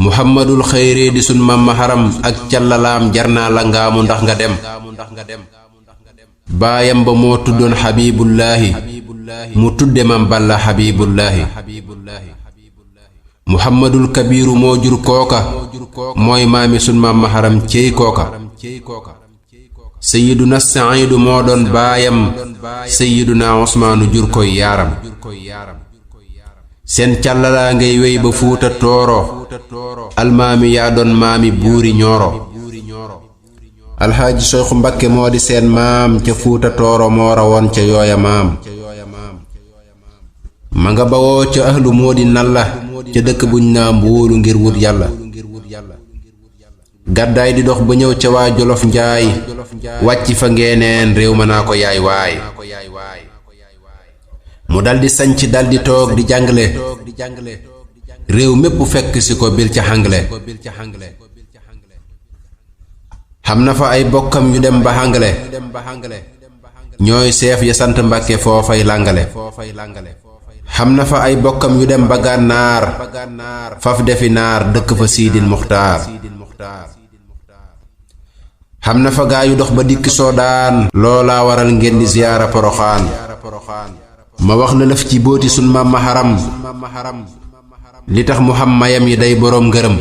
muhammadul khayri di sun mam maharam ak ciallalam jarna la ngaamu ndax nga dem bayam ba mo tuddon habibullahi mu tudde mam balla habibullahi muhammadul kabiru mo jur koka moy mami sun mam maharam cey koka sayyiduna sa'idu mo don bayam sayyiduna usmanu jur koy yaram sen ciallala ngay wey ba fuuta toro almami ya don mami buri ñoro alhaji cheikh mbakke modi sen mam ca fuuta toro mo rawon ca yoya mam ma nga bawo ca ahlu modi nalla ca dekk buñ na mbuulu ngir wut yalla gadday di dox ba ñew ca wa jolof njaay wacc fa ngeeneen rew mana ko yaay waay mu daldi sanc daldi tok di jangale rew mepp fekk ci ko bil ca hangle xamna fa ay bokkam yu dem ba hangle ñoy chef ya sant mbacke fofay langale xamna fa ay bokkam yu dem ba gannar faf defi nar dekk fa sidil mukhtar xamna fa gaay yu dox ba dik sodan lola waral ngeen di ziyara poroxan ma wax la lef ci boti sun mam maharam li tax muhammayam yi day borom gërem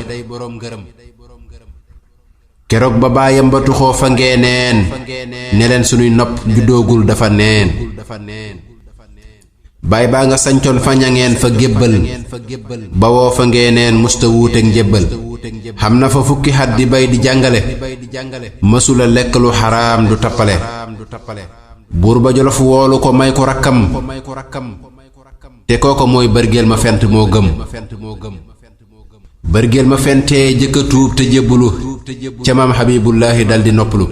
kérok ba bayam ba tuxo fa ngeeneen ne len sunuy nopp juddogul dafa neen bay ba nga sañton fa ñangeen fa gebbal ba wo fa ngeeneen musta wuute ak njebal xamna fa fukki hat di bay di jangale masula lek lu haram du tapale buur ba jolof woolu ko may ko rakkam te kooko mooy bërgeel ma fent moo gëm bërgeel ma fentee jëkka tuub te jébbulu ca maam habibullahi daldi noppalu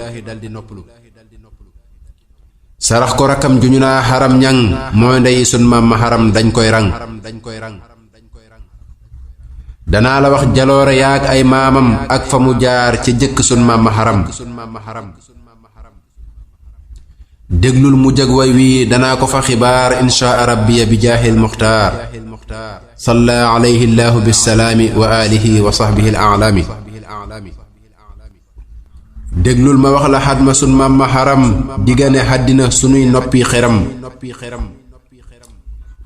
sarax ko rakkam ju ñu naa xaram ñang mooy ndey sun maam ma xaram dañ koy rang danaa la wax jaloore yaag ay maamam ak fa mu jaar ca jëkk sun maam ma xaram déglul mu jag way wi dana ko fa xibaar insha rabbiya bi jaahil muxtaar salla alayhi allah bisalaami wa alihi wa sahbihi al'alami déglul ma wax la xadma sun maam ma xaram digane xaddina sunuy noppi xiram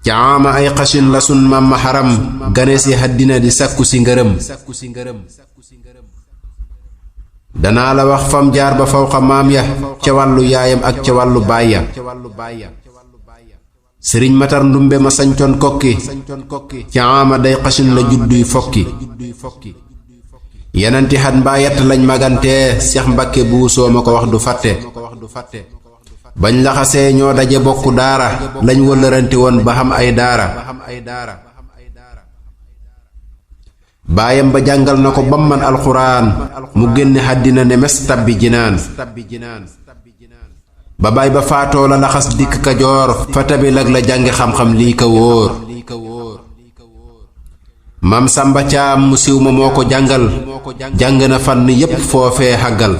caama ay xasin la sun maam ma xaram gane si xaddina di sakku si ngërëm dana la wax fam jaar ba fawqa maam ya ca wàllu yaayam ak ca wàllu baay ya sëriñ matar ndumbe ma sañcoon kokki ca ama day xasin la judduy fokki yenanti xat mbaa yett lañ magantee seex mbakke buusoo ma ko wax du fàtte bañ laxasee ñoo daje bokku daara lañ wëllëranti woon ba xam ay daara bayam ba jangal nako bam man alquran mu genn hadina ne mes tabbi jinan ba bay ba faato la laxas dik ka jor fatabi lag la jangi xam-xam li ka wor mam samba caam mu siw ma moko jangal jang na fan yépp fofé hagal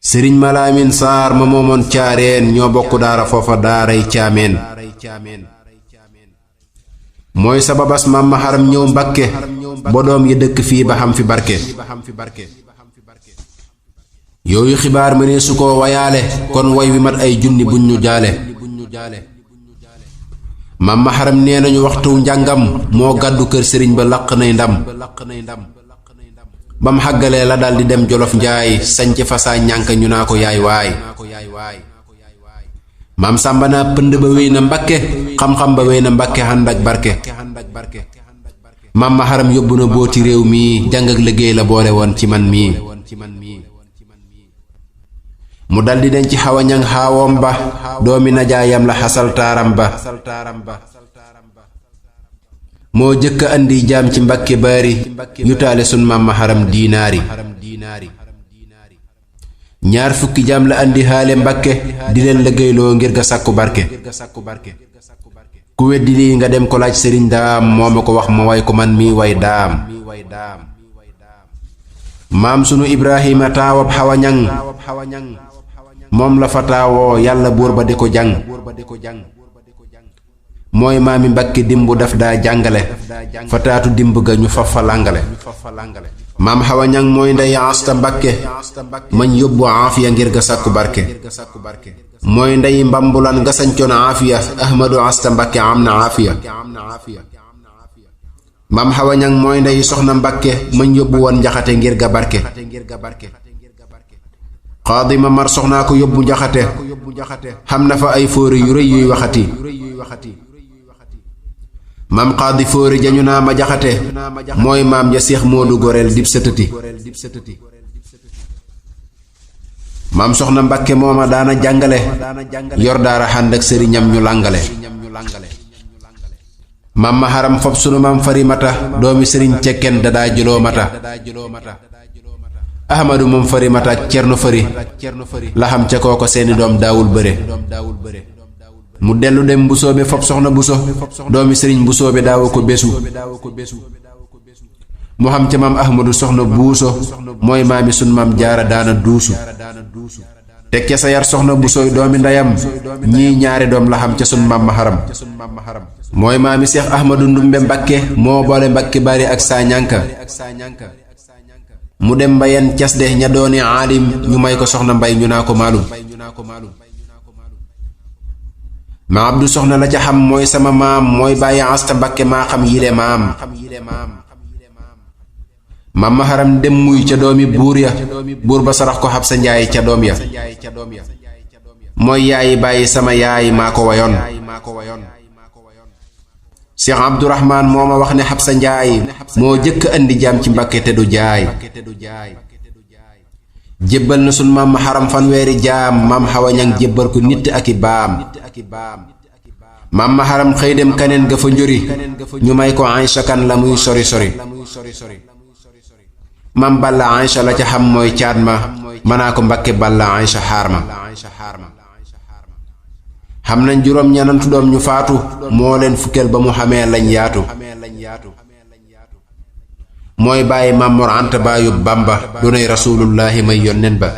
serigne malamin sar ma momon ciareen ño bokku daara fofa daaray ciamen moy sababas mam maharam ñew mbakke bodom yi dekk fi ba xam fi barke yoyu xibaar mëne su ko wayaale kon way wi mat ay junni buñ ñu jaale mam maharam neenañu waxtu njangam mo gaddu kër serigne ba laq nay ndam bam xagale la dal di dem jolof njaay sañci fa sa ñank ñu na ko yaay waay mam samba na pënd ba wéy na mbakke xam-xam ba wéy na mbakke ànd ak barke mam maharam yóbbu na booti réew mi jàng ak liggéey la boole woon ci man mii mu daldi den ci xawa ñang xaawoom ba doomi najaayam la xasal taaram ba moo jëkk andi jaam ci mbakke baari ñu taale sun mam maharam diinaari ñaar fukki jam la andi haale mbakke di len liggéeyloo ngir ga sakku barke ku weddi li nga dem ko laaj serigne daam momako wax ma way ko man mi way daam maam sunu ibrahima taawab xawañang mom la fataawoo yàlla buur ba di ko jang mooy maami Mbàkke dimbu daf daa jàngale fa taatu dimb ga ñu fa langale maam Xawa Ñaŋ mooy ndey Asta Mbàkke mañ yóbbu aafiya ngir ga sàkku barke mooy ndey mbambulan nga sañcoon aafiya Ahmadu Asta Mbàkke am na aafiya maam Xawa Ñaŋ mooy ndey soxna Mbàkke mañ yóbbu woon njaxate ngir ga barke xaadi ma mar soxnaa ko yóbbu njaxate xam na fa ay fóori yu rëy yuy waxati maam xaadi fóori jañu naa ma jaxate mooy maam ja Seex Moodu Goreel dib sëtëti maam soxna Mbàkke mooma daana jàngale yor daara xànd ak sëriñam ñu làngale maam ma xaram fob sunu maam Farimata doomi sëriñ cekkeen dadaa jëloo mata ahmadu moom Farimata ak cerno fari la xam ca kooko seeni doom daawul bëre mu dellu dem mbusoobe fob soxna buso doomi sëriñ mbusoobe daawu ko bésu mu xam ca maam ahmadu soxna buuso mooy maami sun maam jaara daana duusu teg ca sa yar soxna busooy doomi ndeyam ñii ñaari doom la xam ca sun maam ma xaram mooy maami Seex Ahmadu Ndumbe Mbàkke moo boole Mbàkke Bari ak saa ñànka mu dem mbayen cas de ña dooni aalim ñu may ko soxna mbay ñu naa ko maalum ma abdu soxna la ca xam mooy sama maam mooy bàyyi Asta Mbàkke maa xam yile maam maam ma xaram dem muy ca doomi buur ya buur ba sarax ko xab sa njaay ca doom ya mooy yaayi bàyyi sama yaay maa ko wayoon Seex Abdurahmaan moo ma wax ne xab sa njaay moo jëkk andi jaam ci Mbàkke te du jaay jébbal na sun maam ma xaram fanweeri jaam maam Xawa Ñaŋ jébbal ko nit ak i baam maam ma xaram xëy dem kaneen ga fa njori ñu may ko Aysa kan la muy sori sori maam Balla Aysa la ca xam mooy caat ma manaa ko Mbàkke Balla Aysa xaar ma xam nañ juróom ñanantu doom ñu faatu moo leen fukkeel ba mu xamee lañ yaatu mooy bàyyi Mamor Anta baayu Bamba dunay rasulullahi may yónneen ba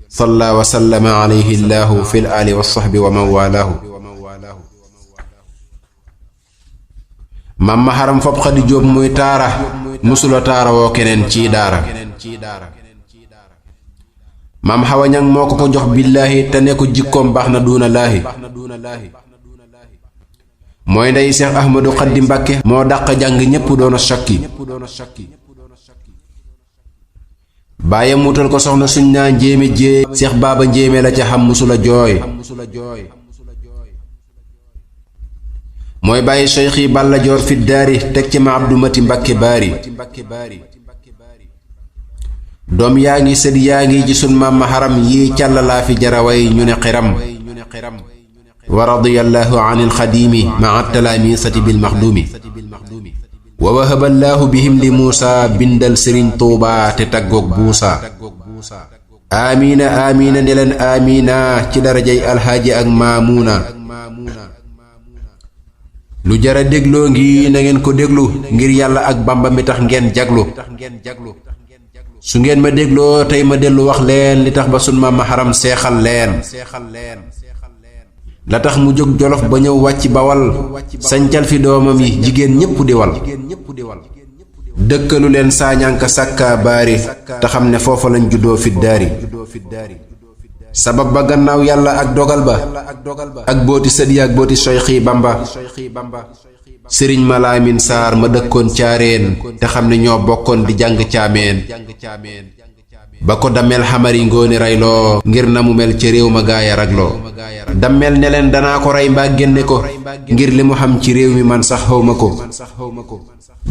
salla wa sallama alayhi llahu fil ali wa sahbi wa man walaahu maam ma xaram fop Xadi Jóob muy taara musula taara woo keneen ciy daara maam Xawa Ñaŋ moo ko jox billaahi te ne ko jikkoom baax na duuna laahi mooy ndey Seex Ahmadu Xaddi Mbàkke moo dàq jàng ñépp doona sakki baayam wutal ko soxna suñ naa njéeme jéey Seex Baaba njéeme la ca xam musula jooy mooy bàyyi Seyxi Balla Joor fi daari teg ci ma Abdu Mati Mbàkke baari doom yaa ngi sët yaa ngi ci sun maam ma xaram yii càllalaa fi jaraway ñu ne xiram wa radiyallahu anil xadiimi maa talaamisati bil maxduumi wa wahaballaahu bihim li muusa bindal sëriñ tuuba te taggoog buusa aamiina aamiina ne leen aamiina ci darajay alxaaji ak maamuuna lu jara dégloo ngi na ngeen ko déglu ngir yàlla ak bamba mi tax ngeen jaglu su ngeen ma dégloo tey ma dellu wax leen li tax ba sun maam ma xaram seexal leen la tax mu jóg jolof ba ñëw wàcc bawal sañcal fi doomam yi jigéen ñépp di wal dëkkalu leen saañanka sàkka baari te xam ne foofa lañ juddoo fi daari sabab ba gannaaw yàlla ak dogal ba ak booti sët yi ak booti Seyxi Bamba sëriñ ma Laamin Saar ma dëkkoon caareen te xam ne ñoo bokkoon di jàng caameen ba ko damel xamari ngooni reyloo ngir na mu mel ci réew ma gaaya ragloo damel ne leen danaa ko rey mbaa génne ko ngir li mu xam ci réew mi man sax xawma ko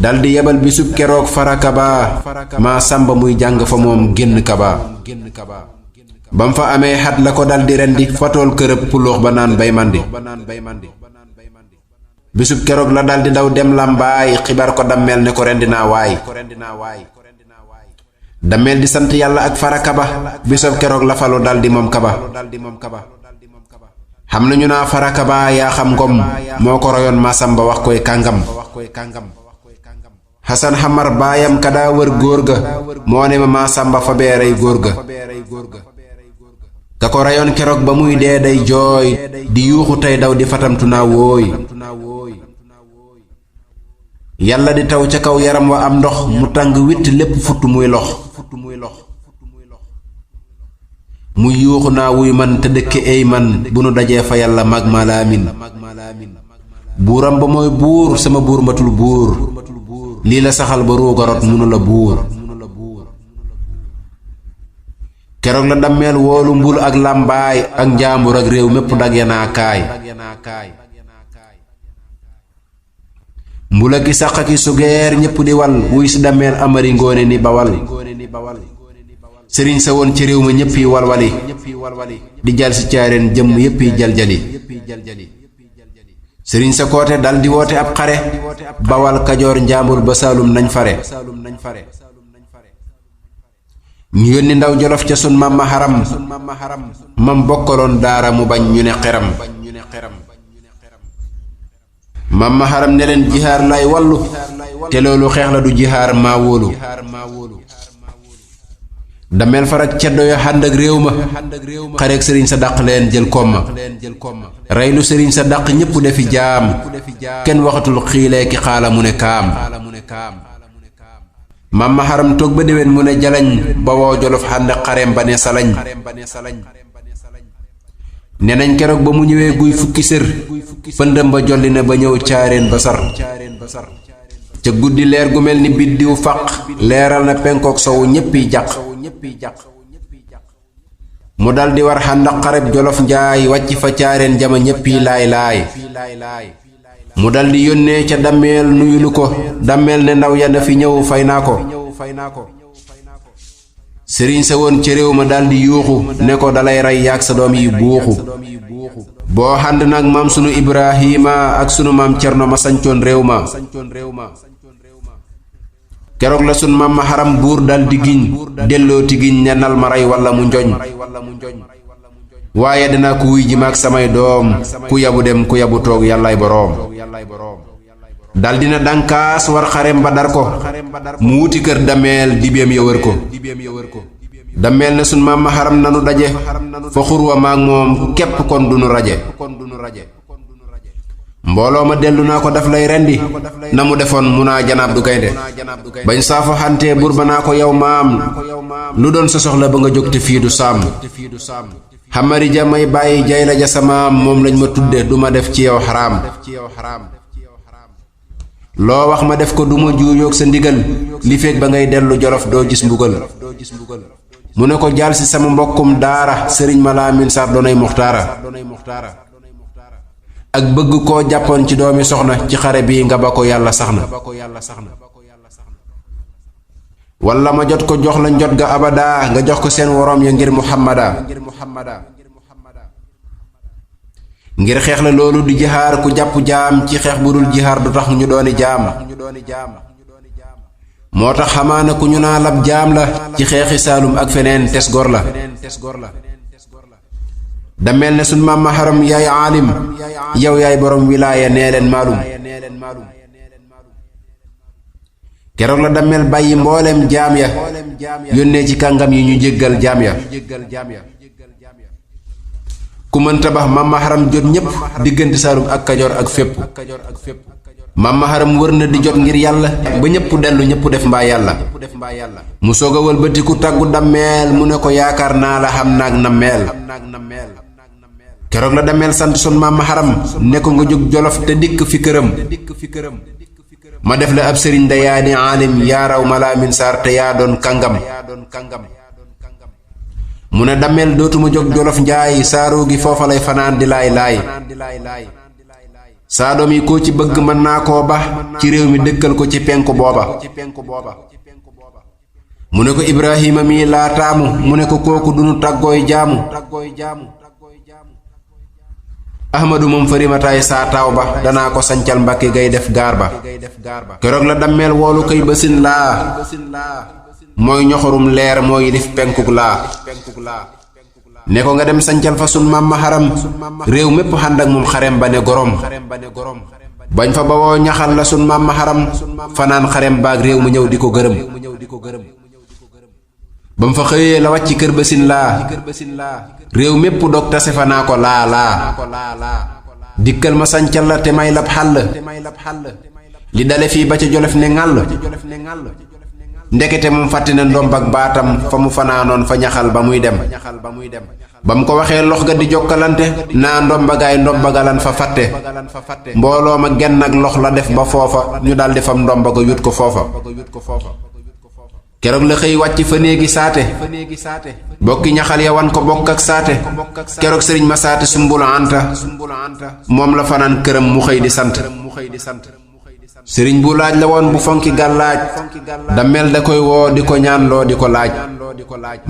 daldi yebal bisub keroog farakaba maa sàmba muy jàng fa moom génn kaba bam fa amee xat la ko daldi rendi fatool kërëb puloox ba naan bay mandi bisub keroog la daldi daw dem làmbaay xibaar ko dammeel ne ko rendi naa waay dammeel di sant yàlla ak farakaba bisub keroog la falu daldi moom kaba xam nañu naa farakaba yaa xam ngom moo ko royoon Masamba wax koy kàngam Xasan Xamar baayam ka daa wër góor ga moo ne ma Masamba fa beerey góor ga ka ko rayoon keroog ba muy dee day jooy di yuuxu tey daw di fatamtu naa wooy yàlla di taw ca kaw yaram wa am ndox mu tàng witt lépp futt muy lox muy yuuxu naa wuy man te dëkke ey man bu nu dajee fa yàlla mag malaamin buuram ba mooy buur sama buur matul buur lii la saxal ba ruugarot munu la buur keroog la dammeel woolu mbul ak làmbaay ak njaambur ak réew mépp dagge naa kaay mbula ki sàq ki sugeer ñépp di wal wuy si dammeel amari ngoone ni bawal sëriñ sa woon ci réew ma ñépp yi walwali di jal si caareen jëmm yépp yi jaljali sëriñ sa koote dal di woote ab xare bawal kajoor njaambur ba saalum nañ fare ñu yónni ndaw jolof ca sun mamma haram mam bokkaloon daara mu bañ ñu ne xeram mamma haram ne leen jihaar lay wallu te loolu xeex la du jihaar maa wóolu dameel farak ceddo ya xànd ak réew ma xareek sëriñ sa dàq leen jël komma reylu sëriñ sa dàq ñépp defi jaam kenn waxatul xiilee ki xaala mu ne kaam mamma haram toog ba déwén mu ne jalañ ba woo jolof xànd xareem ba ne salañ ne nañ keroog ba mu ñëwee guy fukki sër pëndëm ba jolli na ba ñëw caareen ba sar ca guddi leer gu mel ni biddiw faq leeral na penkook sowu ñéppi jàq mu dal di war xànd xareb jolof njaay wàcc fa caareen jama ñéppi laay laay mu dal di yónnee ca dammeel nuyulu ko dammeel ne ndaw ya na fi ñëw fay naa ko sëriñ sa woon ca réew ma dal di yuuxu ne ko dalay rey yaag sa doom yi buuxu boo xànd nag maam sunu ibrahima ak sunu maam cerno ma sancoon réew ma keroog la sun mamma haram buur dal di giñ delloo ti giñ ne nal ma rey walla mu njoñ waaye dina ko wuy ji maag samay doom ku yabu dem ku yabu toog yàllaay boroom dal dina dankaas war xarem ba dar ko mu wuti kër dameel dibeem ya wër ko dameel ne sun mamma haram nanu daje fa xurwa maag moom képp kon dunu raje mbooloo ma dellu naa ko daf lay rendi na mu defoon mu naa janaab du gaynde bañ saafo xante buur ba naa ko yow maam lu doon sa soxla ba nga jóg te fii du saam xamari ja may bàyyi jay la ja samaam moom lañ ma tudde du ma def ci yow xaraam loo wax ma def ko du ma juuyoog sa ndigal li feeg ba ngay dellu jolof doo gis mbugal mu ne ko jaal si sama mbokkum daara sëriñ Malaamin Sarr doonay muxtaara ak bëgg koo jàppoon ci doomi soxna ci xare bi nga ba ko yàlla sax na walla ma jot ko jox la njot ga abada nga jox ko seen woroom ya ngir muhammada ngir xeex la loolu di jihaar ku jàpp jaam ci xeex bu dul jihaar du tax ñu dooni jaam moo tax xamaana ku ñu naa lab jaam la ci xeexi saalum ak feneen tes gor la dameel ne sun mamma haram yaay aalim yow yaay borom wilaaya nee leen maalum keroog la dameel bàyyi mbooleem jaam ya yónnee ci kàngam yi ñu jéggal jaam ya ku mën tabax mamma haram jot ñépp diggante saalum ak kajoor ak fépp mamma haram wër na di jot ngir yàlla ba ñépp dellu ñépp def mbaa yàlla mu soog a wëlbatiku tàggu dammeel mu ne ko yaakaar naa la xam naag na meel keroog la dameel sant sun mamma haram ne ko nga jóg jolof te dikk fi këram ma def la ab sëriñ da yaa di aalim yaa raw Malaamin Sarr te yaa doon kàngam mu ne dameel dootuma jóg jolof njaay saaroo gi foofa lay fanaan di laay laay saa doom yi koo ci bëgg mën naa koo ba ci réew mi dëkkal ko ci penku booba mu ne ko Ibrahima mii laa taamu mu ne ko kooku dunu tàggooy jaamu ahmadu moom farimataay saa taaw ba danaa ko sancal Mbàkke gay def gaar ba keroog la dammeel woolu koy basin laa mooy ñoxorum leer mooy lif penkuk laa ne ko nga dem sancal fa sun mamma haram réew mépp xànd ak moom xarem ba ne gorom bañ fa bawoo ñaxal la sun mamma haram fanaan xarem baag réew mu ñëw di ko gërëm bam fa xëyee la wàcc kër Basin laa réew mépp dog tase fa naa ko laa dikkal ma sancal la te may lab xàll li dale fii ba ca Jolof ne ŋàll ndekete moom fàtte na ndomb ak baatam fa mu fanaanoon fa ñaxal ba muy dem bam ko waxee lox ga di jokkalante naa ndombagaay ndombagalan fa fàtte mbooloo ma genn ak lox la def ba foofa ñu daldi fam ndombaga yut ko foofa keroog la xëy wàcc fa néegi saate bokki ñaxal ya wan ko bokk ak saate keroog sëriñ ma saate sumbulu anta moom la fanaan këram mu xëy di sant sëriñ bu laaj la woon bu fonki gàllaaj da mel da koy woo di ko ñaanloo di ko laaj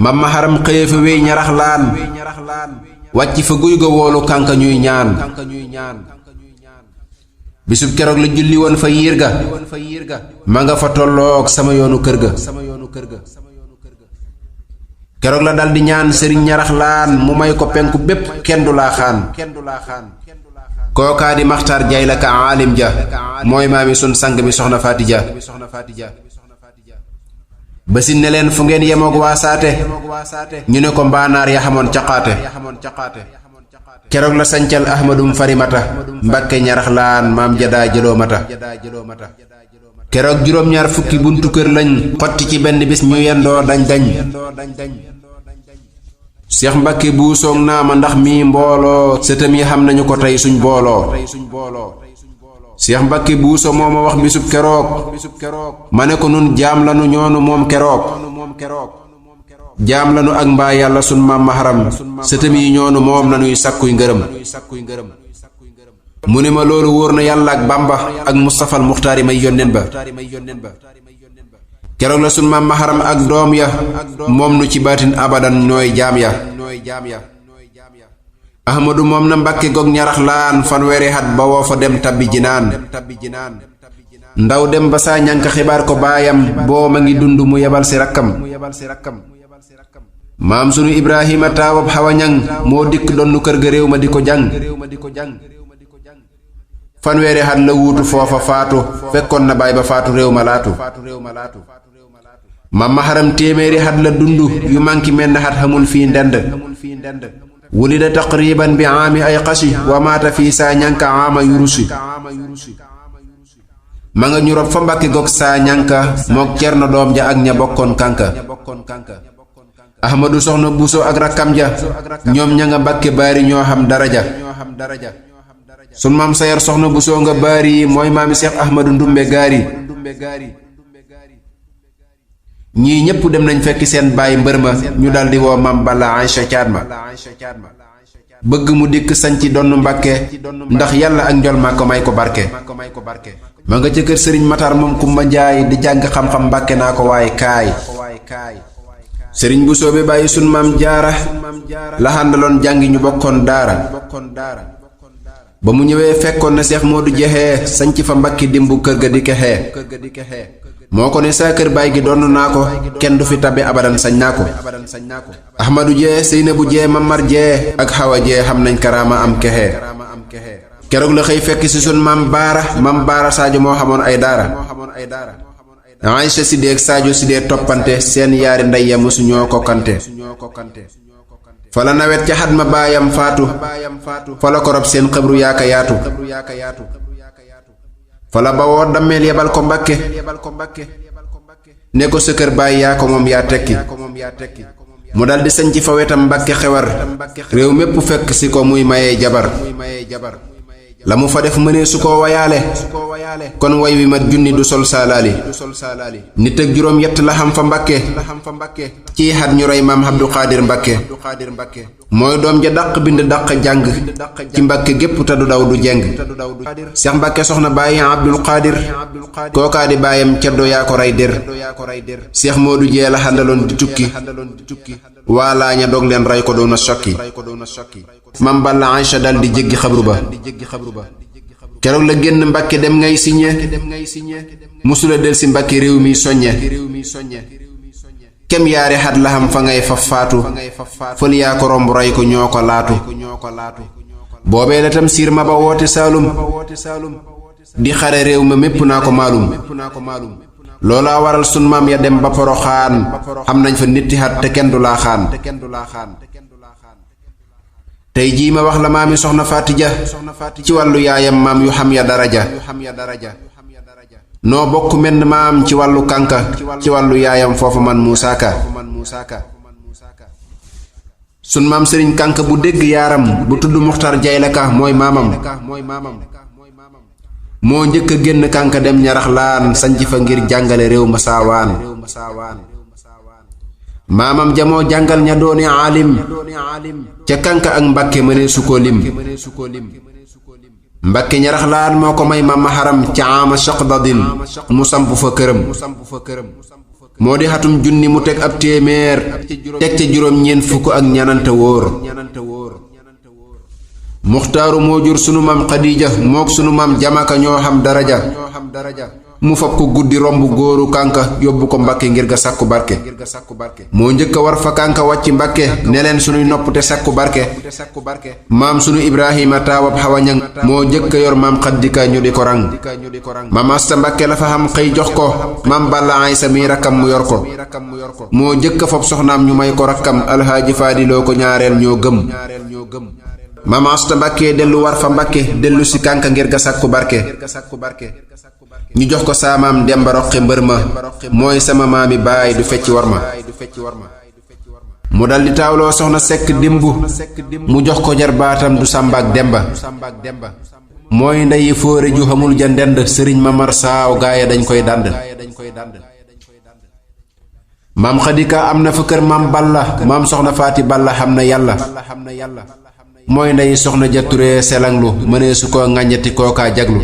mam ma xaram xëye fa wéy ñarax laan wàcc fa guy ga woolu kànka ñuy ñaan bisub keroog la julli woon fa yiir ga ma nga fa tolloog sama yoonu kër ga keroog la daldi ñaan sëriñ ñarax laan mu may ko penku bépp kenn du laa xaan kookaa di maxtaar jay la ka aalim ja mooy maami sun sang mi soxna faati ja Basin ne leen fu ngeen yemoog waa saate ñu ne ko mbaanaar ya xamoon caqaate keroog la sancal ahmadum farimata mbakke ñarax laan maam jadaa jëloo mata keroog juróom-ñaar fukki buntu kër lañ xotti ci benn bis ñu yendoo dañ Seex Mbàkke buusoog naa ma ndax mii mbooloo sëtam yi xam nañu ko tey suñ booloo Seex Mbàkke buuso moo ma wax bisub keroog ma ne ko nun jaam lanu ñoonu moom keroog jaam lanu ak mbaa yàlla sun maam maharam sëtam yi ñoonu moom nanuy sàkkuy ngërëm mu ne ma loolu wóor na yàlla ak Bàmba ak Mustafal Muxtaari may yónneen ba keroog la sun maam maharam ak doom ya moom nu ci baatin abadan ñooy jaam ya ahmadu moom na Mbàkke gog ñarax laan fanweeri at ba woo fa dem tabbi jinaan ndaw dem ba saa ñànk xibaar ko baayam boo ma ngi dund mu yebal si rakkam maam sunu ibrahima taawab xawa ñang moo dikk donnu kër ga réew ma di ko jàng fanweeri at la wuutu foofa faatu fekkoon na baay ba faatu réew ma laatu mam maharam téeméeri at la dund yu manki menn at xamul fii ndend wulida taqriban bi aami ay xasi wa maata fii saa ñanka aama yurusi ma nga ñu rob fa Mbàkke gog saa ñanka mook cerno doom ja ak ña bokkoon kànka ahmadu soxna buso ak rakkam ja ñoom ña nga Mbàkke baari ñoo xam daraja sun maam sayar soxna buso nga baari mooy maami seex ahmadu ndumbe gaari ñii ñépp dem nañ fekki seen baay mbër ma ñu daldi woo mam balla Aysa caat ma bëgg mu dikk sañci donn Mbàkke ndax yàlla ak njol ma ko may ko barke ma nga ca kër sëriñ matar moom kumba njaay di jàng xam-xam Mbàkke naa ko waaye kaay sëriñ bu soobe bàyyi sun maam jaara la àndaloon jàngi ñu bokkoon daara ba mu ñëwee fekkoon na seex Moodu Jeexee sañc fa Mbàkke dimbu kër ga di kexee moo ko ne saa kër baay gi donn naa ko kenn du fi tabe abadan sañ naa ko ahmadu jee seynabu jee mamar jee ak xawa jee xam nañ karaama am kexe keroog la xëy fekk ci sun maam baara Sadio moo xamoon ay daara Aysa Sidé ak Sadio Sidé toppante seen yaari ndey ya mësu ñoo kokkante fa la nawet ca xat ma baayam faatu fa la korob seen xëbru yaaka yaatu fala bawoo dammeel yebal ko Mbàkke ne ko sa kër baay yaa ko moom yaa tekki mu daldi sañc fa wetam Mbàkke xewar réew mépp fekk si ko muy mayee jabar la mu fa def mënee su ko wayaale kon way wi mat junni du sol saalaali nit ak juróom yett la xam fa Mbàkke ci xat ñu rey maam Abdu Xaadir Mbàkke mooy doom ja dàq bind dàq jàng ci Mbàkke gépp te du daw du jeng Seex Mbàkke soxna bàyyi Abdul Xaadir kookaa di baayam ceddo yaa ko rey dér Seex Moodu Jee la xandaloon di tukki waa laaña dog leen rey ko doon a sokki mam balla Aysa dal di jéggi xabru ba keroog la génn Mbàkke dem ngay siñe musula del si Mbàkke réew mi soññe kem yaari xat la xam fa ngay faf faatu fël yaa ko romb rey ko ñoo ko laatu boobee la tam siir ma ba woote Saalum di xare réew ma mépp naa ko maalum loola waral sun maam ya dem ba Poroxaan am nañ fa nitti hat te kenn du laaxaan tey jii ma wax la maami soxna Faatija ci wàllu yaayam maam yu xam ya daraja noo bokk menn maam ci wàllu kànka ci wàllu yaayam foofu man Muusaa Ka sun maam sëriñ kànka bu dégg yaaram bu tudd Muxtar Jayla Ka mooy maamam moo njëkk a génn kànka dem ñarax laan sanc fa ngir jàngale réew ma saawaan maamam jamoo jàngal ña dooni aalim ca kànka ak Mbàkke mënee su ko lim Mbàkke ñarax laan moo ko may maam Maharam ca ama Chaqdadin mu samp fa këram moo di xatum junni mu teg ab téeméer teg ca juróom ñeent fukk ak ñananta wóor muxtaaru moo jur sunu maam Xadiija mook sunu maam Jamaka ñoo xam daraja mu fab ko guddi romb góoru kànka yóbbu ko Mbàkke ngir ga sàkku barke moo njëkk a war fa kànka wàcc Mbàkke ne leen sunuy nopp te sàkku barke maam sunu Ibrahima taawab xawañang moo njëkk a yor maam Xaddika ñu di ko rang maam Asta Mbàkke la fa xam xëy jox ko maam Balla Aysa mi rakkam mu yor ko moo njëkk a fab soxnaam ñu may ko rakkam alxaaji Faadiloo ko ñaareel ñoo gëm maam Asta Mbàkke dellu war fa Mbàkke dellu si kànka ngir ga sàkku barke ñu jox ko saamaam Demba Roqe mbër ma mooy sama maami baay du fecci war ma mu daldi taawloo soxna Sekk dimbu mu jox ko jar baatam du Sàmbaak Demba mooy ndeyi fóore ju xamul ja ndend sëriñ Mamar Saaw gaaya dañ koy dànd maam Xadika am na fa kër maam Balla maam soxna Faati Balla xam na yàlla mooy ndey soxna ja Ture selanglu mënee su ko ŋàññati kookaa jaglu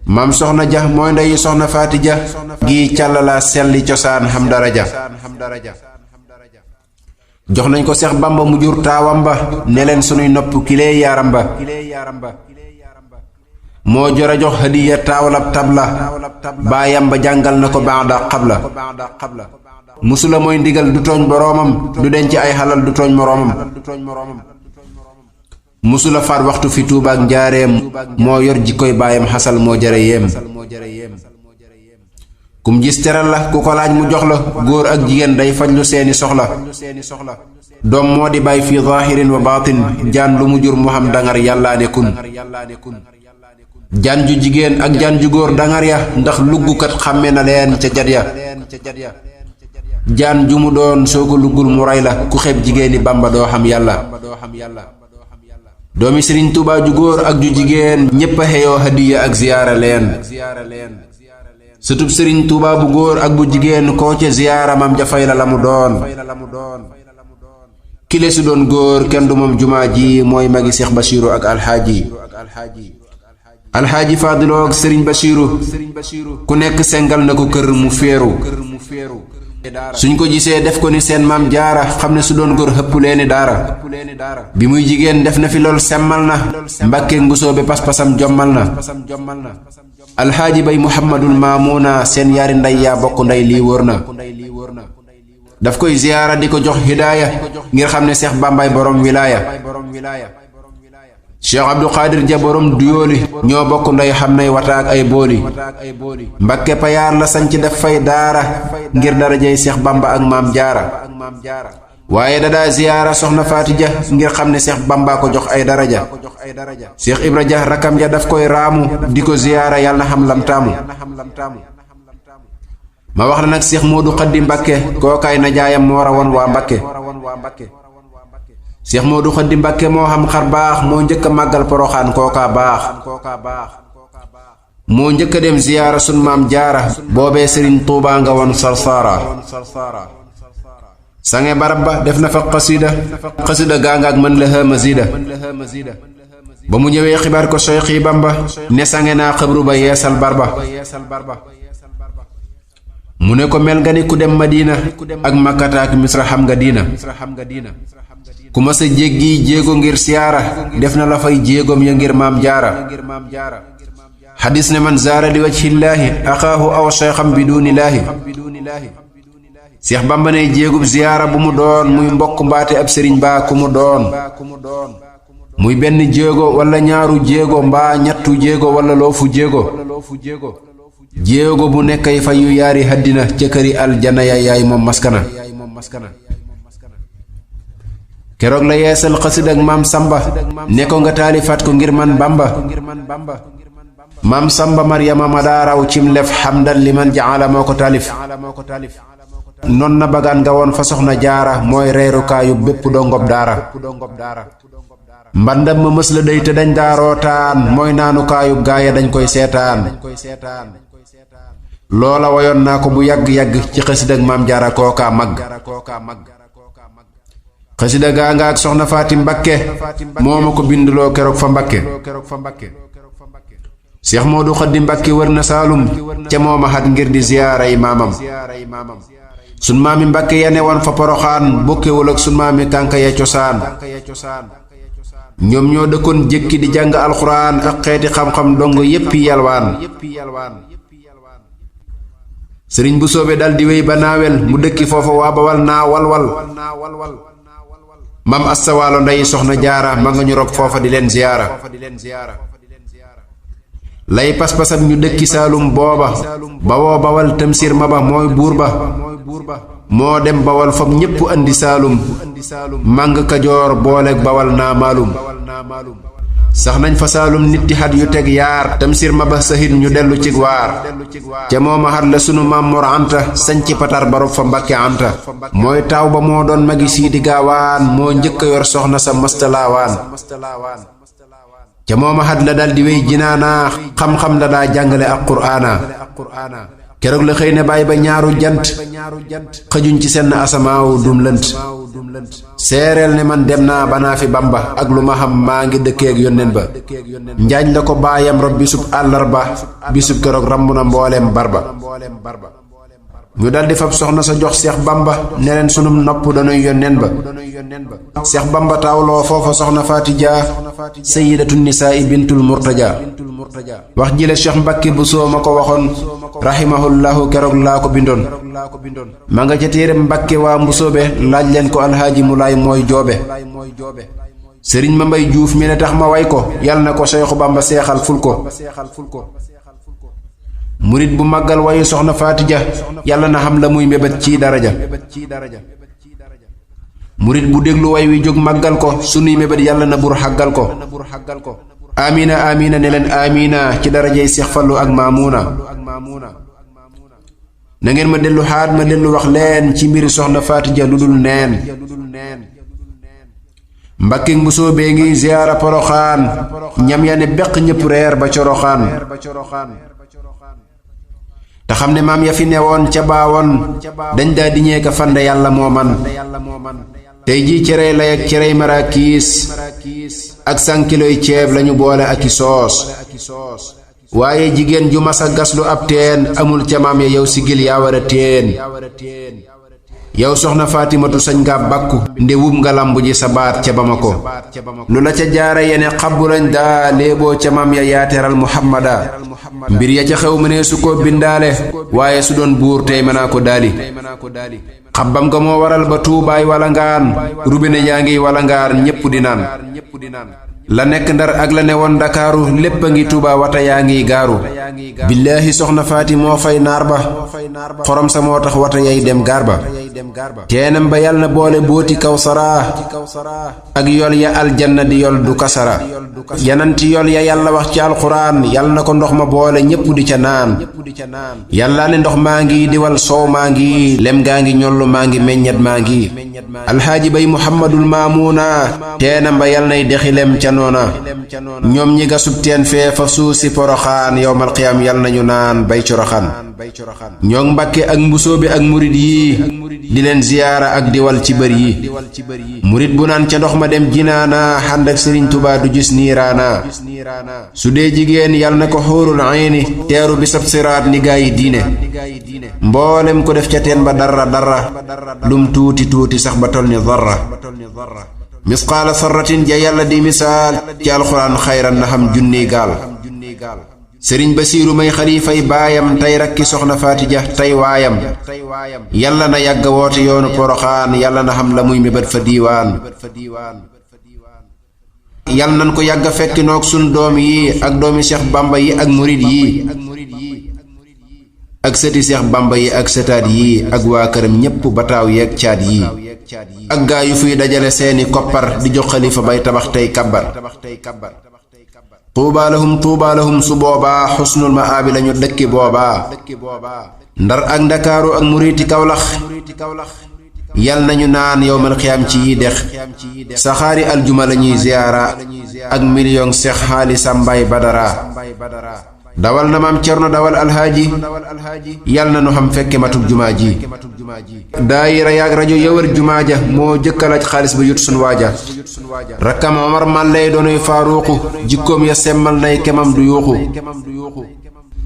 maam soxna ja mooy ndey soxna Faati ja gi càllala selli cosaan xam daraja jox nañ ko Seex Bamba mu jur taawam ba ne leen sunuy nopp kilee yaaram ba moo jora jox hadiya taawlab tabla baayam ba jàngal na ko baada xabla musula mooy ndigal du tooñ boroomam du denc ay xalal du tooñ moroomam musula faat waxtu fi Tuuba ak njaareem moo yor jikkoy baayam xasal moo jare yéem kum gis teral la ku ko laaj mu jox la góor ak jigéen day faj lu seeni soxla doom moo di bàyyi fi zaahirin wa baatin jaan lu mu jur mu xam dangar yàllaa ne kun jaan ju jigéen ak jaan ju góor dangar ya ndax luggukat xàmme na leen ca jat ya jaan ju mu doon soo ko luggul mu rey la ku xeeb jigéeni Bàmba doo xam yàlla doomi Sëriñ Tuubaa ju góor ak ju jigéen ñépp a xeyoo hadiya ak ziyaara leen sëtub Sëriñ Tuubaa bu góor ak bu jigéen koo ca ziyaara mam ja fay la mu doon kile su doon góor kenn du moom jumaa ji mooy magi Seex Basiiru ak alxaaji Faadiloo ak Sëriñ Basiiru ku nekk sengal na ko kër mu féeru suñ ko gisee def ko ni seen maam jaara xam ne su doon góor xëpp leeni daara bi muy jigéen def na fi lool semmal na Mbàkke ngusoo be pas-pasam jommal na alxaaji Bay Muhammadul Maamuna seen yaari ndey yaa bokk ndey lii wóor na daf koy ziyaara di ko jox hidaaya ngir xam ne Seex Bàmbaay borom wilaaya Cheikh Abdou Khadir ja borom duyooli ñoo bokk ndey xam nay wataak ay booli Mbàkke Payaar la sanc def fay daara ngir darajey Seex Bamba ak maam jaara waaye dadaa ziyaara soxna Faati ja ngir xam ne Seex Bamba ko jox ay daraja Seex Ibra ja rakam ja daf koy raamu di ko ziyaara yàlla na xam lam taamu ma wax la nag Seex Moodu Xaddi Mbàkke kookaay na jaayam moo rawoon waa Mbàkke Seex Moodu Xaddi Mbàkke moo xam xar baax moo njëkk a màggal Poroxaan kookaa baax moo njëkk a dem ziyaara sun maam jaara boobee Sëriñ Tuubaa nga woon Sarsaara sange barab ba def na fa xasida gaa nga ak mën la hamazida ba mu ñëwee xibaar ko Seyxi Bamba ne sange naa xabru ba yeesal barba mu ne ko mel nga ni ku dem Madina ak Makkata ak Misra xam nga diina ku ma sa jéggi jéego ngir siyaara def na la fay jéegoom ya ngir maam jaara xadis ne man zaara li wajhillaahi axaahu aw seyxam biduunillaahi Seex Bamba ne jéegub ziyaara bu mu doon muy mbokk mbaate ab sëriñ baa ku mu doon muy benn jéego wala ñaaru jéego mbaa ñettu jéego wala loofu jéego jéego bu nekkay fa yu yaari haddina ca këri aljana ya yaay moom maskana keroog la yeesal xasid ak maam Samba ne ko nga taalifaat ko ngir man Bamba maam Samba Maryama ma daa raw cim lef xamdan liman jaala moo ko taalif non na bagaan nga woon fa soxna jaara mooy reerukaayu bépp dongob daara mbandam ma mës la day te dañ daarootaan mooy naanukaayu gaaya dañ koy seetaan loola wayoon naa ko bu yàgg-yàgg ci xasida ak maam jaara kookaa mag xasida gaa nga ak soxna Faati Mbakke moo ma ko binduloo keroog fa Mbakke Seex Moodu Xaddi Mbakke wër na Saalum ca mooma xat ngir di ziyaara yi maamam sun maami Mbakke ya ne woon fa Poroxaan bokkewul ak sun maami kànka ya cosaan ñoom ñoo dëkkoon jékki di jàng alxuraan ak xeeti xam-xam dong yéppi yalwaan sëriñ bu soobe dal di wéy ba naawel mu dëkki foofa waa Bawal naa walwal mam astawaalo ndey soxna jaara ma nga ñu rob foofa di leen ziyaara lay pas-pasam ñu dëkki Saalum booba bawoo Bawal Tamsir ma ba mooy buur ba moo dem Bawal fam ñépp andi Saalum màng Kajoor booleeg Bawal naa maalum sax nañ fa Saalum nitti xat yu teg yaar Tamsir ma ba sahit ñu dellu cig waar ca mooma xat la sunu maam Mor Anta sañci patar ba rob fa Mbakke Anta mooy taaw ba moo doon magi Siidi Gaawaan moo njëkk a yor soxna sa mastalaawaan ca mooma xat la dal di wéy jinaana xam-xam la daa jàngale ak quraana keroog la xëy ne bàyyi ba ñaaru jant xëjuñ ci senn asamaaw dum lënt seereel ne man dem naa banaa fi Bamba ak lu ma xam maa ngi dëkkeeg yónneen ba njaañ la ko baayam rob bisub àllarba bisub keroog ramb na mbooleem barba ñu daldi fab soxna sa jox Seex Bamba ne leen sunum nopp danuy yónneen ba Seex Bamba taawloo foofa soxna Faati Jaa sayyidatu nisaa bintul murtaja wax jile Cheikh Mbakke bu soo ma ko waxoon rahimahullahu keroog laa ko bindoon ma nga ca téere Mbakke waa mbusoobe laaj leen ko alhaaji Mulaay mooy joobe sëriñ ma mbay juuf mi ne tax ma way ko yal na ko Seexu Bamba seexal ful ko murit bu màggal wayu soxna Faati Ja yàlla na xam la muy mébét ci daraja murit bu déglu way wi jóg màggal ko sunuy mébét yàlla na bur xàggal ko amina amina ne leen amina ci darajey Seex Fallu ak Maamuuna na ngeen ma dellu xaat ma dellu wax leen ci mbiri soxna Faati Ja lu dul neen Mbakke mbusoo bee ngi ziyaara Poroxaan ñam ya ne beq ñépp reer ba coroxaan te xam ne maam ya fi newoon ca baawoon dañ daa diñee ka fande yàlla moo man tey jii cerey lay ak cerey maraakiis ak sànkiloy ceeb lañu boole ak i soos waaye jigéen ju masa gaslu ab teen amul ca maam ya yow sigil yaa war a teen yow soxna Faatimatu sañ nga bàkku nde wub nga lamb ji sa baat ca Bamako lu la ca jaara yene xabbu lañ daa léeboo ca maam ya yaateral Muhammada mbir ya ca xew mënee su ko bindaale waaye su doon buur tey mënaa ko daali xabbam nga moo waral ba tuubaay wala ngaan rubine yaa ngi wala ngaan ñépp di naan la nekk Ndar ak la ne woon Ndakaaru lépp a ngi Tuuba wata yaa ngi gaaru billaahi soxna Faati moo fay naar ba xorom sa moo tax wata yay dem gaar ba teenam ba yal na boole booti Kawsara ak yol ya aljanna di yol du kasara yananti yol ya yàlla wax ci alxuraan yal na ko ndox ma boole ñépp di ca naan yàlla ne ndox maa ngi diwal soow maa ngi lem gaa ngi ñollu maa ngi meññet maa ngi alxaaji bay Muhammadul Maamuuna teenam ba yal nay dexi lem ca noona ñoom ñi gasub teen fee fa suuf si Poroxaan yowmal qiyaam yal nañu naan bay coroxaan ñoo Mbakke ak mbusoobe ak murit yi di leen ziyaara ak diwal ci bër yi murit bu naan ca ndox ma dem jinaana xànd ak Sëriñ Tuubaa du gis niiraana su dee jigéen yal na ko xuurul ayni teeru bisab siraat ni gaa yi diine mboolem ko def ca teen ba dara lum tuuti tuuti sax ba tol ni darra misqaala sarratin ja yàlla di misaal ci alxuraan xayran na xam junniy gaal sëriñ Basiiru may xalifay baayam tey rakki soxna Faati Ja tey waayam yàlla na yàgg woote yoonu Poroxaan yàlla na xam la muy mébét fa diiwaan yàlla nan ko yàgg fekki noog sun doom yi ak doomi Seex Bamba yi ak murit yi ak sëti Seex Bamba yi ak sëtaat yi ak waa këram ñépp bataaw yeeg caat yi ak gaa yu fiy dajale seeni koppar di jox xalifa bay tabax tey kabbar tuubaa lahum su boobaa xusnul ma'aabi lañu dëkki boobaa ndar ak ndakaaru ak muriiti kawlax yal nañu naan yowmal xiyaam ci yi dex saxaari aljuma lañuy ziyaara ak million seex xaali sàmbaay badara dawal na maam cerno dawal alhaaji yal na nu xam fekke matuk jumaa ji daayira yaag rajo yëwër jumaa ja moo jëkkalaaj xaalis ba yut sun waaja rakkam omar màlley doonuy faaruuxu jikkoom ya semmal nay kemam du yuuxu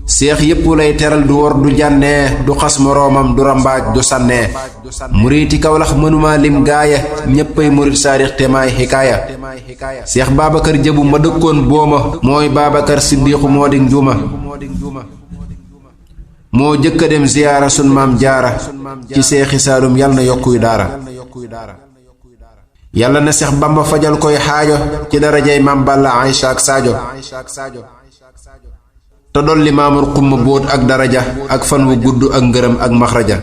seex yépp lay teral du wor du jànnee du xas moroomam du rambaaj du sànnee muriiti kawlax mënuma lim gaaya ñéppay murit saarix te maay xikaaya seex baabakar jëbu ma dëkkoon booma mooy baabakar siddiixu moo di njuuma moo jëkka dem ziyaara sun maam jaara ci seexi saalum yal na yokkuy daara yàlla na seex bamba fajal koy xaajo ci darajay maam balla aysa ak saajo te dolli maamur xumma bóot ak daraja ak fan wu gudd ak ngërëm ak maxraja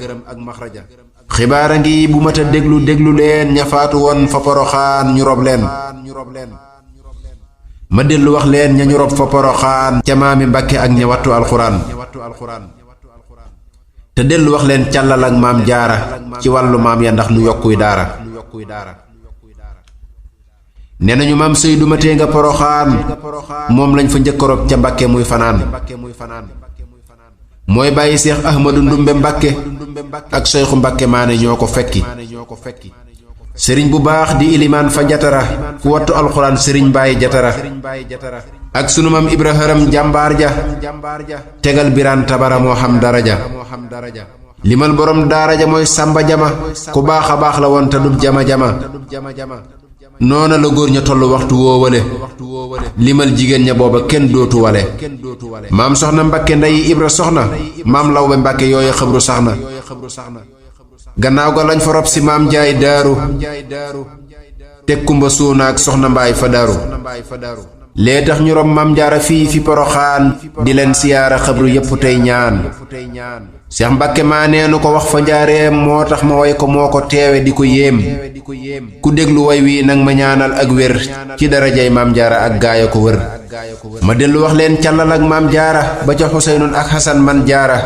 xibaara ngi bu mata déglu leen ña faatu woon fa poroxaan ñu rob leen ma dellu wax leen ña ñu rob fa poroxaan ca maami mbàkke ak ña wattu alxuraan te dellu wax leen càllal ak maam jaara ci wàllu maam ya ndax nu yokkuy daara nee nañu maam Seydu ma tee nga poroxaan moom lañ fa njëkk a rob ca mbàkke muy fanaan mooy bàyyi seex ahmadu ndumbe mbàkke ak seyxu mbàkke maane ñoo ko fekki sëriñ bu baax di ilimaan fa jatara ku wattu alxuraan sëriñ bàyyi jatara ak sunu maam ibra haram jàmbaar ja tegal biraan tabara moo xam daraja limal borom daara ja mooy sàmba jama ku baax a baax la woon te dub jama noona la góor ña tollu waxtu woowale limal jigéen ña booba kenn dootu wale maam soxna mbakke ndeyi ibra soxna maam lawbe mbàkke yooyu xabru sax na gannaaw ga lañ fa rob si maam jaay daaru teg kumba suuna ak soxna mbaay fa daaru lee tax ñu rob maam jaara fii fi poroxaan di leen siyaara xabru yépp tey ñaan seex mbàkke maa neenu ko wax fa njaareem moo tax ma way ko moo ko teewe di ko yéem ku déglu way wi nag ma ñaanal ak wér ci darajay maam jaara ak gaaya ko wër ma dellu wax leen càllal ak maam jaara ba ca xuseynun ak xasan man jaara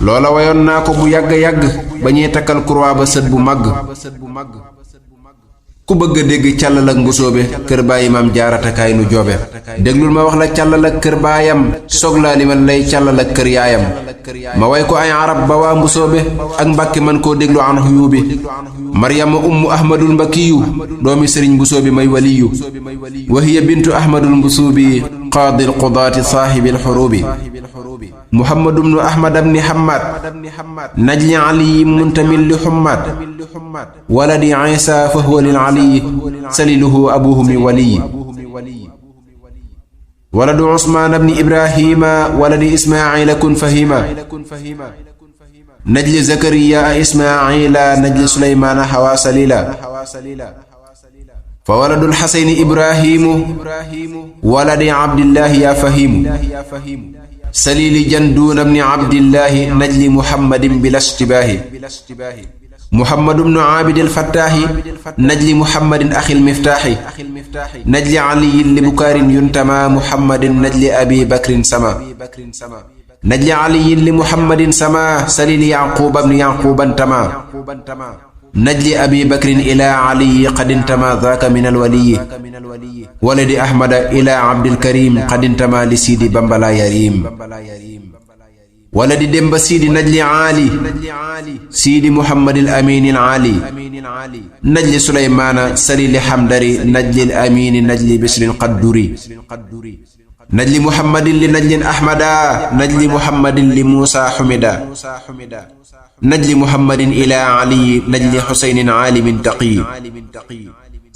loola wayoon naa ko bu yàgg ba ñuy takkal kurwaa ba sët bu màgg ku bëgg a dégg càllal ak mbusoobe kër bàyyi maam jaaratakaay nu joobe déglul ma wax la càllal ak kër baayam soog laa limal lay càllal ak kër yaayam ma way ko ay arab ba waa mbusoobe ak mbàkke man koo déglu an xuyuubi maryama ummu ahmadul mbakiyu doomi sëriñ mbusoobi may waliyu wa hiya bintu ahmadul mbusuubi qaadi alqudaati saahibi alxuruubi muhammadu bnu ahmad bni hammad najli aliyi muntamin li hummad waladi isa fa huwa lil aliyi saliluhu abuhu min waliyi waladu usmaan bni ibrahima waladi ismaila kun fahima najli zakariya ismaila najli suleymaana hawa salila fa waladu lxasayni ibrahimu waladi abdillahi ya fahimu salili janduuna bni abdillahi najli muhammadin bila stibaahi muhammadu bnu aabidi alfattaahi najli muhammadin axil miftaaxi najli aliyin li bukaarin yuntama muhammadin najli abi bakrin sama najli aliyin li muhammadin sama salili yaquuba bni yaquuban tama najli abi bakrin ila aliyi qad intama daaka min alwaliyi waladi ahmada ila abdilkarim qad intama li siidi bambala yarim waladi demba siidi najli aali siidi muhammadil aminil aali najli suleymaana salili hamdari najli amini najli bisrin qadduri najli muhammadin li najlin ahmada najli muhammadin li muusa xumida najli muhammadin ila aliyi najli xuseynin aalimin taqi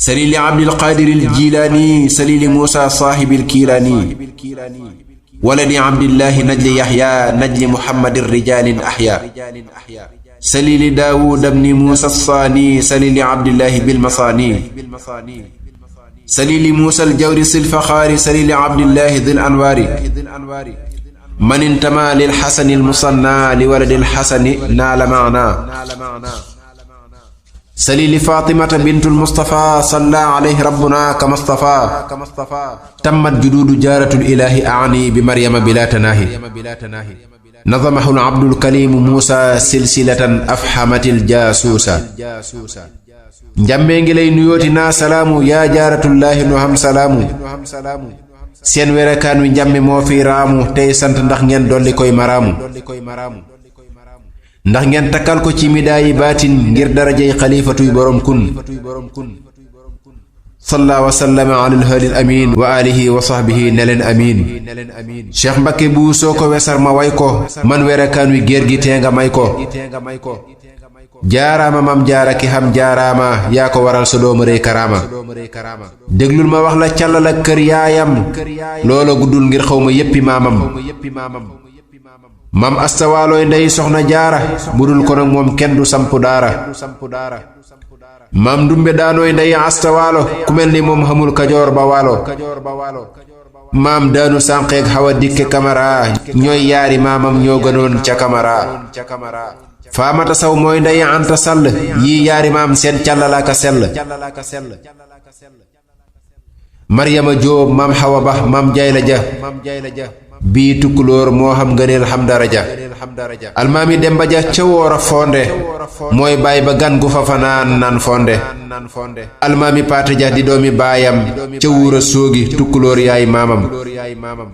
salili abdilqaadiril jilaani salili muusa saahibil kiilaani waladi abdillahi najli yaxya najli muhammadin rijaalin axya salili daawuda bni muusa saani salili abdillahi bilmasaani salili muusa aljawri silfaxaari salili abdillahi dil anwaari من انتمى للحسن المصنى لولد الحسن نال معنا سلي لفاطمة بنت المصطفى صلى عليه ربنا كما اصطفى تمت جدود جارة الإله أعني بمريم بلا تناهي نظمه العبد الكليم موسى سلسلة أفحمت الجاسوسة njambe ngi lay nuyooti naa salaamu yaa jaaratullaahi nu ham salaamu seen werekaan wi njambe moo fi raamu tey sant ndax ngeen dolli koy maraamu ndax ngeen takkal ko ci midaayi baatin ngir darajay xalifatuy borom kun salla wa sallama ala alhaadi amin wa alihi wa sahbihi ne leen amin Cheikh Mbacké bu soo ko wesar ma way ko man werekaan wi géer gi tee nga may ko jaaraama mam jaara ki xam jaaraama yaa ko waral sa doomu rëy karaama déglul ma wax la càllal ak kër yaayam loola guddul ngir xawma yéppi maamam mam astawaalooy ndey soxna jaara budul ko nag moom kenn du sampu daara mam ndumbe daanooy ndey astawaalo ku mel ni moom xamul kajoor ba waalo maam daanu sànqeeg xawa dikke kamara ñooy yaari maamam ñoo gënoon ca kamara faamata saw mooy ndey anta sall yii yaari maam seen càllalaaka sell maryama jóob maam xawa ba maam jayla ja bii tukkulóor moo xam ngëneel xam daraja almaami demba ja ca woora fonde mooy baay ba gan gu fa fanaan nan fonde almaami paate ja di doomi baayam ca wuura soogi tukkulóor yaay maamam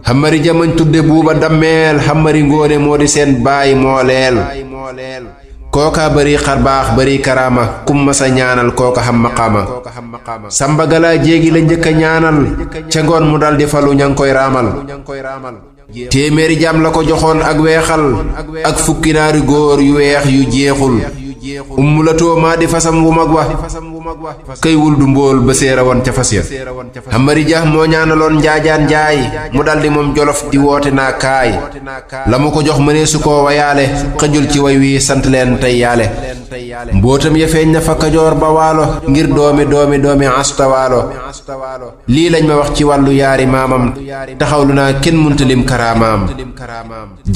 xamari ja mañ tudde buuba dammeel xamari ngóone moo di seen baay moo leel kooka bari xarbaax bari karaama kum masa ñaanal kooka xam maqaama samba galaa jéegi la njëkka ñaanal ca ngoon mu daldi falu ñang koy raamal téeméeri jaam la ko joxoon ak weexal ak fukki naari góor yu weex yu jeexul ummulatoo maa di fasam wu mag wa kay wul du mbóol ba séera woon ca fas ya xamari ja moo ñaanaloon njaajaan njaay mu daldi moom jolof di woote naa kaay la mu ko jox mënee su koo wayaale xëjul ci way wi sant leen tey yaale mbootam ya feeñ na fa kajoor ba waalo ngir doomi astawaalo lii lañ ma wax ci wàllu yaari maamam taxawlu naa kenn munta lim karaamaam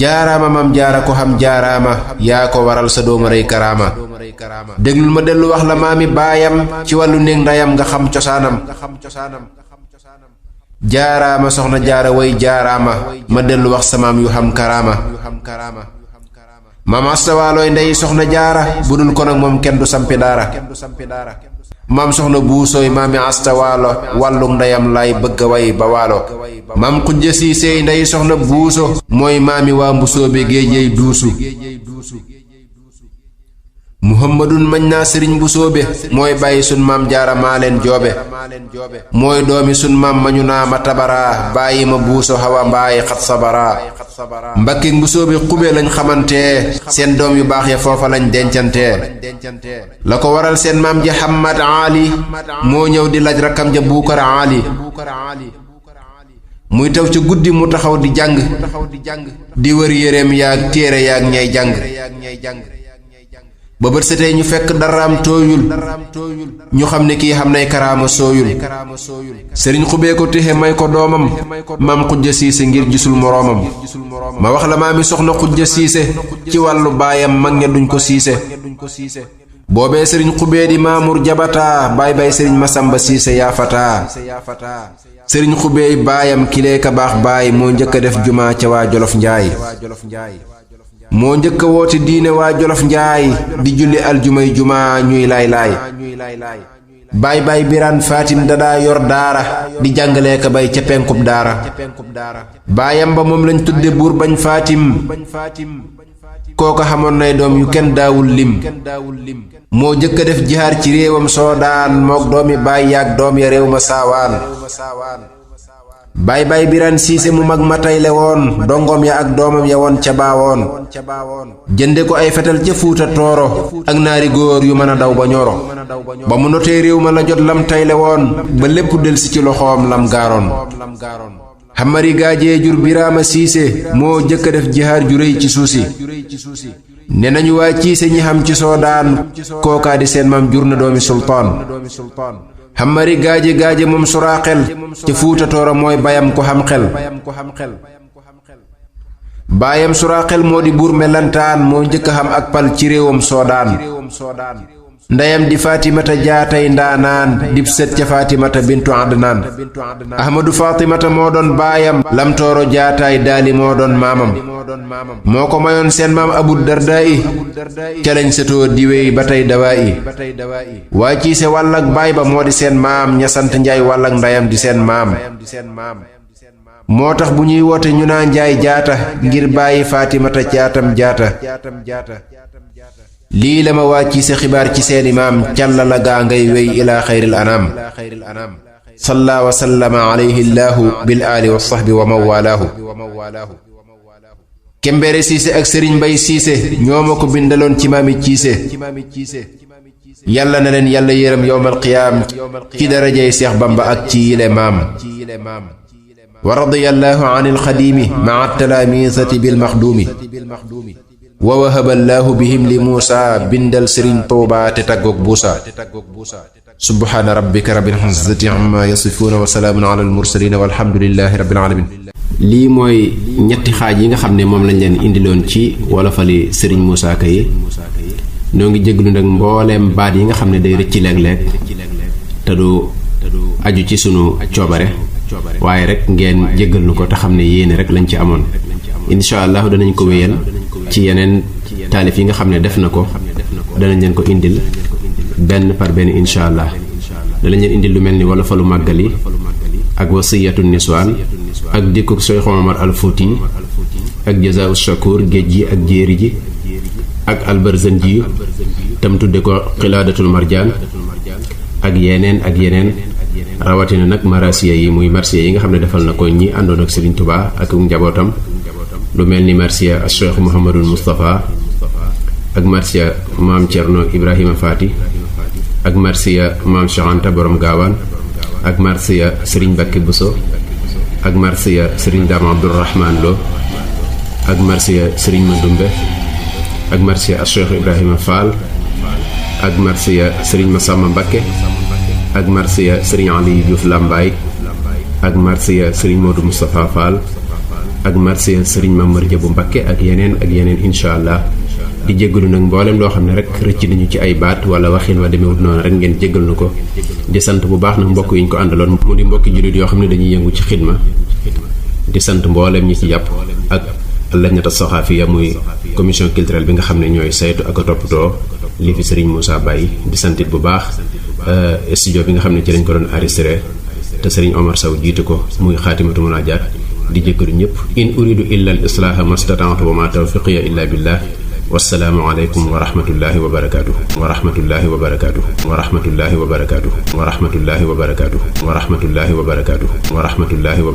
jaaraama mam jaara ko xam jaaraama yaa ko waral sa dooma rey karaama déglul ma dellu wax la maami baayam ci wàllu néeg ndayam nga xam cosaanam jaaraama soxna jaara way jaaraama ma dellu wax sa maam yu xam karaama maam astawaalooy ndey soxna jaara budul ko nag moom kenn du sampi daara maam soxna buusooy maami astawaalo wàllug ndeyam lay bëgg a way ba waalo maam xujja siisey ndey soxna buuso mooy maami waa mbusoobe géejey duusu muhammadun mañ naa sëriñ bu soobe mooy bàyyi sun maam jaara maa leen joobe mooy doomi sun maam mañu naa ma tabaraa bàyyi ma buuso hawa mbaayi xat sabaraa mbakki bu soobe xube lañ xamantee seen doom yu baax ya foofa lañ dencantee la ko waral seen maam ji Hamad Ali moo ñëw di laaj rakkam ja Buukar Ali muy taw ca guddi mu taxaw di jàng di wër yéreem yaag téere yaag ñay jàng ba bët setee ñu fekk daraam tooyul ñu xam ne kii xam nay karaama sooyul sëriñ xubee ko téxe may ko doomam maam xujja siise ngir gisul moroomam ma wax la maami soxna xujja siise ci wàllu baayam mag ña duñ ko siise boobee sëriñ xubee di maamur jabataa bay sëriñ masamba siise yaafataa sëriñ xubee baayam kilee ka baax baay moo njëkk a def jumaa ca waa jolof njaay moo njëkk a woote diine waa jolof njaay di julli aljumay jumaa ñuy laay baay biraan faatim dadaa yor daara di jàngalee ka bay ca penkub daara baayam ba moom lañ tudde buur bañ faatim kooka xamoon nay doom yu kenn daawul lim moo njëkk a def jihaar ci réewam soodaan mook doomi baay yaag doom ya réew ma saawaan baay biraan siise mu mag ma tayle woon dongoom ya ak doomam ya woon ca baawoon jënde ko ay fetal ca fuuta tooro ak naari góor yu mën a daw ba ñoro ba mu notee réew ma la jot lam tayle woon ba lépp delsi ci loxoom lam gaaroon xamari gaajee jur biraama siise moo jëkk a def jihaar ju réy ci suusi ne nañu waa ciise ñi xam ci soodaan kookaa di seen maam jur na doomi sultaan xamari gaaje moom suraaxel ca fuuta tooro mooy bayam ko xam xel baayam Suraqel moo di buur melantaan moo njëkk a xam ak pal ci réewam Soodaan ndeyam di Fatimata jaatay ndaanaan dib sët ca Fatimata bintu Adnaan Ahmadu Fatimata moo doon baayam Lamtooro jaataay daali moo doon maamam moo ko mayoon seen maam Abu Dardaa'i ca lañ sëtoo diwéy ba tey dawaa'i waa ciise wàll ak baay ba moo di seen maam ña sant Njaay wàll ak ndeyam di seen maam moo tax bu ñuy woote ñu naa Njaay jaata ngir bàyyi Fatimata caatam jaata lii la ma waa ciise xibaar ci seeni maam càlla la gaa ngay wéy ilaa xayril anaam salla wa sallama alayhi llaahu bil aali wa sahbi wa mawalaahu Kembere Siise ak Sëriñ Mbay Siise ñoo ma ko bindaloon ci maami ciise yàlla na leen yàlla yërëm yowmal qiyaam ci darajay Seex Bamba ak ci yile maam wa radiyallahu anil xadiimi maa talaamisati bil maxduumi wa wahaballaahu bihim li Muusa bindal Sëriñ Tuubaa te taggoog buusa subhaana rabbika rabbil izzati amma yasifuuna wa salaamun alal mursaliin walhamdulillaahi rabbil aalamiin. lii mooy ñetti xaaj yi nga xam ne moom lañ leen indiloon ci wolofali Sëriñ Moussa Ka yi ñoo ngi jéglu nag mbooleem baat yi nga xam ne day rëcc léeg-léeg te du aju ci sunu coobare waaye rek ngeen jéggal nu ko te xam ne yéene rek lañ ci amoon. incha allah danañ ko wéyal ci yeneen taalif yi nga xam ne def na ko danañ leen ko indil benn par benn incha allah danañ leen indil lu mel ni wolofalu màggal yi ak wasiyatu niswaan ak dikkuk Seex Omar al Fuuti ak jazaa'u shakuur géej gi ak jéeri ji ak albarzanji tam tudde ko xilaadatul marjaan ak yeneen rawatina nag marasiya yi muy marsiya yi nga xam ne defal na ko ñi àndoon ak Serigne Touba ak njabootam lu mel ni marsiya ak Cheikh Mouhamadul Moustapha ak marsiya maam Cerno Ibrahima Faati ak marsiya maam Cheikh Anta borom gaawaan ak marsiya Serigne Bakki Bousso ak marsiya Serigne Dame Abdourahman Lo ak marsiya Serigne Mandumbe ak marsiya Cheikh Ibrahima Fall ak marsiya Serigne Massamba Mbakke ak marsiya Serigne Ali Diouf Lambaay ak marsiya Serigne Modou Moustapha Fall ak marsiya Serigne Mamar Jabu Mbakke ak yeneen incha allah di jéggalu nag mboolem loo xam ne rek rëcc nañu ci ay baat wala waxin wa demewut noonu rek ngeen jéggal nu ko di sant bu baax nag mbokk yi ñu ko àndaloon mu di mbokki jullit yoo xam ne dañuy yëngu ci xidma di sant mboolem ñi ci jàpp ak lajnata saxaafiya muy commission culturelle bi nga xam ne ñooy saytu ak a toppatoo li fi Serigne Moussa Baye di santit bu baax studio bi nga xam ne ci lañ ko doon enregistré te Serigne Omar Sow jiite ko muy xaatimatu munaajaat di jéggalu ñëpp in uridu illa al islaaha mastata'tu wa ma tawfiqiya illa billah wassalaamu aleykum wa rahmatullahi wa barakaatuh wa rahmatullahi wa barakaatuh wa rahmatullahi wa barakaatuh wa rahmatullahi wa barakaatuh wa rahmatullahi wa barakaatuh wa rahmatullahi wa